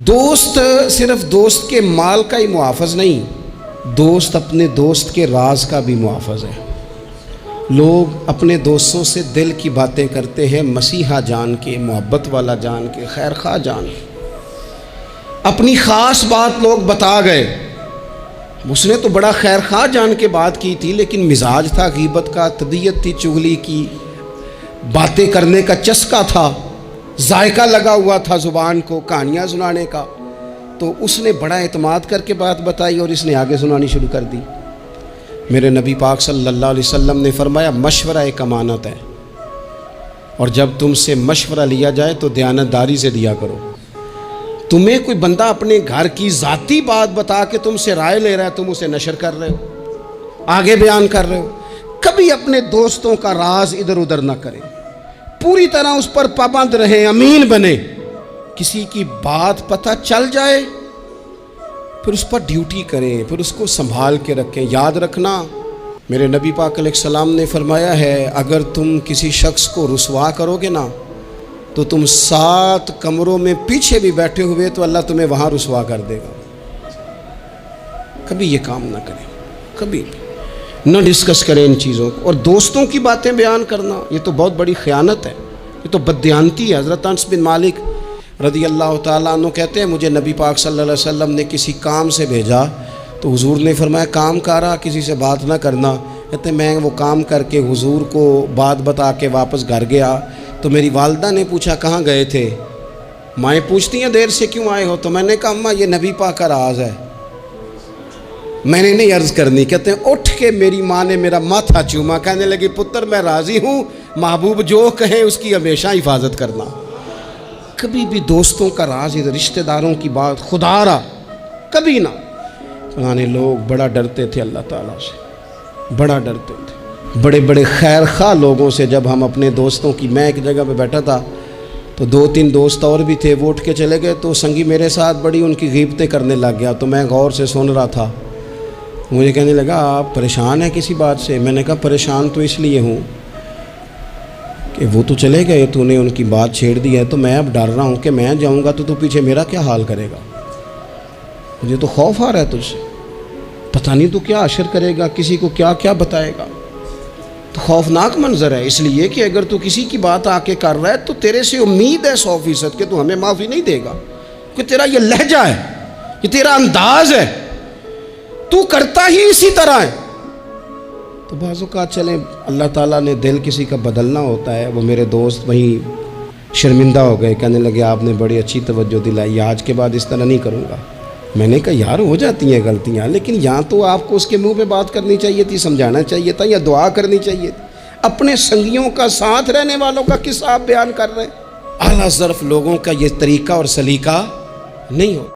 دوست صرف دوست کے مال کا ہی محافظ نہیں، دوست اپنے دوست کے راز کا بھی محافظ ہے۔ لوگ اپنے دوستوں سے دل کی باتیں کرتے ہیں، مسیحا جان کے، محبت والا جان کے، خیر خواہ جان کے۔ اپنی خاص بات لوگ بتا گئے، اس نے تو بڑا خیر خواہ جان کے بات کی تھی، لیکن مزاج تھا غیبت کا، طبیعت تھی چغلی کی، باتیں کرنے کا چسکا تھا، ذائقہ لگا ہوا تھا زبان کو کہانیاں سنانے کا، تو اس نے بڑا اعتماد کر کے بات بتائی اور اس نے آگے سنانی شروع کر دی۔ میرے نبی پاک صلی اللہ علیہ وسلم نے فرمایا مشورہ ایک امانت ہے، اور جب تم سے مشورہ لیا جائے تو دیانتداری سے دیا کرو۔ تمہیں کوئی بندہ اپنے گھر کی ذاتی بات بتا کے تم سے رائے لے رہا ہے، تم اسے نشر کر رہے ہو، آگے بیان کر رہے ہو۔ کبھی اپنے دوستوں کا راز ادھر ادھر نہ کریں، پوری طرح اس پر پابند رہیں، امین بنے۔ کسی کی بات پتہ چل جائے پھر اس پر ڈیوٹی کریں، پھر اس کو سنبھال کے رکھیں۔ یاد رکھنا، میرے نبی پاک علیہ السلام نے فرمایا ہے اگر تم کسی شخص کو رسوا کرو گے نا تو تم 7 کمروں میں پیچھے بھی بیٹھے ہوئے تو اللہ تمہیں وہاں رسوا کر دے گا۔ کبھی یہ کام نہ کریں، کبھی نہ ڈسکس کریں ان چیزوں کو۔ اور دوستوں کی باتیں بیان کرنا یہ تو بہت بڑی خیانت ہے، یہ تو بددیانتی ہے۔ حضرت انس بن مالک رضی اللہ تعالیٰ عنہ کہتے ہیں مجھے نبی پاک صلی اللہ علیہ وسلم نے کسی کام سے بھیجا تو حضور نے فرمایا کام کارا کسی سے بات نہ کرنا۔ کہتے ہیں میں وہ کام کر کے حضور کو بات بتا کے واپس گھر گیا تو میری والدہ نے پوچھا کہاں گئے تھے؟ مائیں پوچھتی ہیں دیر سے کیوں آئے ہو؟ تو میں نے کہا اماں یہ نبی پاک کا راز ہے، میں نے نہیں عرض کرنی۔ کہتے ہیں اٹھ کے میری ماں نے میرا ماتھا چوما، کہنے لگی پتر میں راضی ہوں، محبوب جو کہے اس کی ہمیشہ حفاظت کرنا۔ کبھی بھی دوستوں کا راز، رشتہ داروں کی بات خدا را کبھی نہ۔ پرانے لوگ بڑا ڈرتے تھے اللہ تعالیٰ سے، بڑا ڈرتے تھے بڑے بڑے خیر خواہ لوگوں سے۔ جب ہم اپنے دوستوں کی، میں ایک جگہ پہ بیٹھا تھا تو 2-3 دوست اور بھی تھے، وہ اٹھ کے چلے گئے تو سنگی میرے ساتھ بڑی ان کی غیبتیں کرنے لگ گیا، تو میں غور سے سن رہا تھا۔ مجھے کہنے لگا آپ پریشان ہیں کسی بات سے؟ میں نے کہا پریشان تو اس لیے ہوں کہ وہ تو چلے گئے، تو نے ان کی بات چھیڑ دی ہے، تو میں اب ڈر رہا ہوں کہ میں جاؤں گا تو پیچھے میرا کیا حال کرے گا۔ مجھے تو خوف آ رہا ہے تجھ سے، پتہ نہیں تو کیا اشر کرے گا، کسی کو کیا کیا بتائے گا۔ تو خوفناک منظر ہے، اس لیے کہ اگر تو کسی کی بات آ کے کر رہا ہے تو تیرے سے امید ہے 100% کہ تو ہمیں معافی نہیں دے گا، کہ تیرا یہ لہجہ ہے، یہ تیرا انداز ہے، تو کرتا ہی اسی طرح ہے۔ تو بعض اوقات چلیں اللہ تعالیٰ نے دل کسی کا بدلنا ہوتا ہے۔ وہ میرے دوست وہیں شرمندہ ہو گئے، کہنے لگے آپ نے بڑی اچھی توجہ دلائی، آج کے بعد اس طرح نہیں کروں گا۔ میں نے کہا یار ہو جاتی ہیں غلطیاں، لیکن یہاں تو آپ کو اس کے منہ پہ بات کرنی چاہیے تھی، سمجھانا چاہیے تھا، یا دعا کرنی چاہیے تھی۔ اپنے سنگیوں کا، ساتھ رہنے والوں کا قصہ آپ بیان کر رہے ہیں۔ اعلیٰ ظرف لوگوں کا یہ طریقہ اور سلیقہ نہیں ہو۔